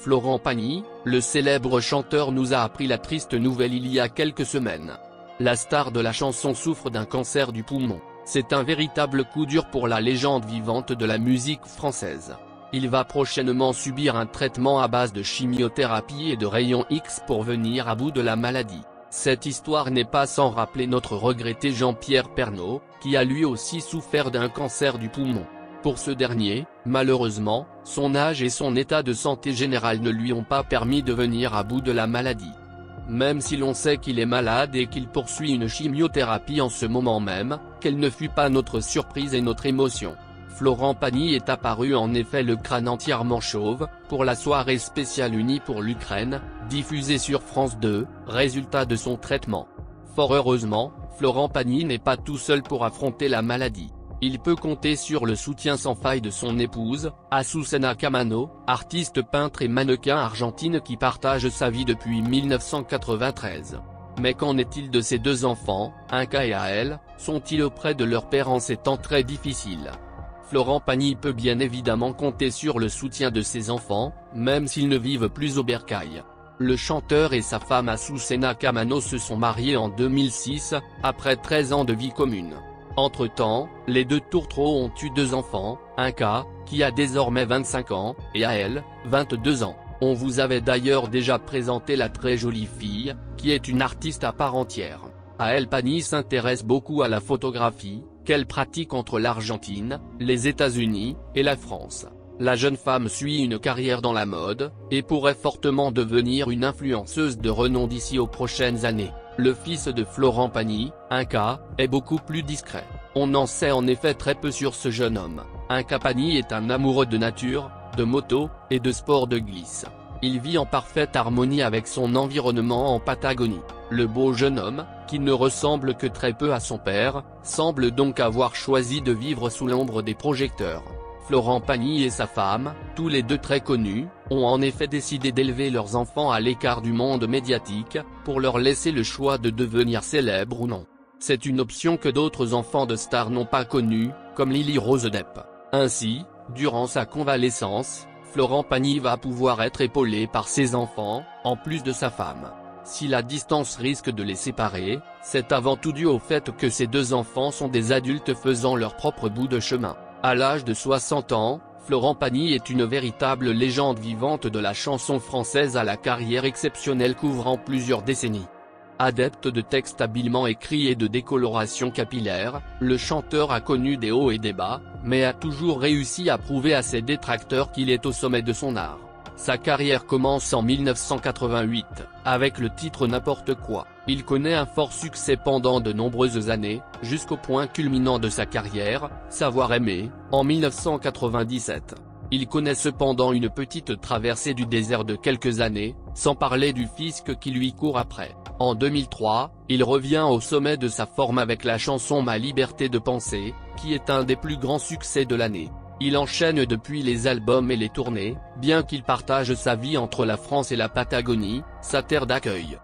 Florent Pagny, le célèbre chanteur nous a appris la triste nouvelle il y a quelques semaines. La star de la chanson souffre d'un cancer du poumon. C'est un véritable coup dur pour la légende vivante de la musique française. Il va prochainement subir un traitement à base de chimiothérapie et de rayons X pour venir à bout de la maladie. Cette histoire n'est pas sans rappeler notre regretté Jean-Pierre Pernaut, qui a lui aussi souffert d'un cancer du poumon. Pour ce dernier, malheureusement, son âge et son état de santé général ne lui ont pas permis de venir à bout de la maladie. Même si l'on sait qu'il est malade et qu'il poursuit une chimiothérapie en ce moment même, quelle ne fut pas notre surprise et notre émotion. Florent Pagny est apparu en effet le crâne entièrement chauve, pour la soirée spéciale unie pour l'Ukraine, diffusée sur France 2, résultat de son traitement. Fort heureusement, Florent Pagny n'est pas tout seul pour affronter la maladie. Il peut compter sur le soutien sans faille de son épouse, Azucena Camano, artiste peintre et mannequin argentine qui partage sa vie depuis 1993. Mais qu'en est-il de ses deux enfants, Inca et Ael, sont-ils auprès de leur père en ces temps très difficiles? Florent Pagny peut bien évidemment compter sur le soutien de ses enfants, même s'ils ne vivent plus au bercail. Le chanteur et sa femme Azucena Camano se sont mariés en 2006, après 13 ans de vie commune. Entre-temps, les deux tourtereaux ont eu deux enfants, Inca, qui a désormais 25 ans, et Ael, 22 ans. On vous avait d'ailleurs déjà présenté la très jolie fille, qui est une artiste à part entière. Ael Pagny s'intéresse beaucoup à la photographie, qu'elle pratique entre l'Argentine, les États-Unis, et la France. La jeune femme suit une carrière dans la mode, et pourrait fortement devenir une influenceuse de renom d'ici aux prochaines années. Le fils de Florent Pagny, Inca, est beaucoup plus discret. On en sait en effet très peu sur ce jeune homme. Inca Pagny est un amoureux de nature, de moto, et de sport de glisse. Il vit en parfaite harmonie avec son environnement en Patagonie. Le beau jeune homme, qui ne ressemble que très peu à son père, semble donc avoir choisi de vivre sous l'ombre des projecteurs. Florent Pagny et sa femme, tous les deux très connus, ont en effet décidé d'élever leurs enfants à l'écart du monde médiatique, pour leur laisser le choix de devenir célèbres ou non. C'est une option que d'autres enfants de stars n'ont pas connue, comme Lily Rose Depp. Ainsi, durant sa convalescence, Florent Pagny va pouvoir être épaulé par ses enfants, en plus de sa femme. Si la distance risque de les séparer, c'est avant tout dû au fait que ces deux enfants sont des adultes faisant leur propre bout de chemin. À l'âge de 60 ans, Florent Pagny est une véritable légende vivante de la chanson française à la carrière exceptionnelle couvrant plusieurs décennies. Adepte de textes habilement écrits et de décoloration capillaire, le chanteur a connu des hauts et des bas, mais a toujours réussi à prouver à ses détracteurs qu'il est au sommet de son art. Sa carrière commence en 1988, avec le titre N'importe quoi. Il connaît un fort succès pendant de nombreuses années, jusqu'au point culminant de sa carrière, Savoir aimer, en 1997. Il connaît cependant une petite traversée du désert de quelques années, sans parler du fisc qui lui court après. En 2003, il revient au sommet de sa forme avec la chanson Ma liberté de penser, qui est un des plus grands succès de l'année. Il enchaîne depuis les albums et les tournées, bien qu'il partage sa vie entre la France et la Patagonie, sa terre d'accueil.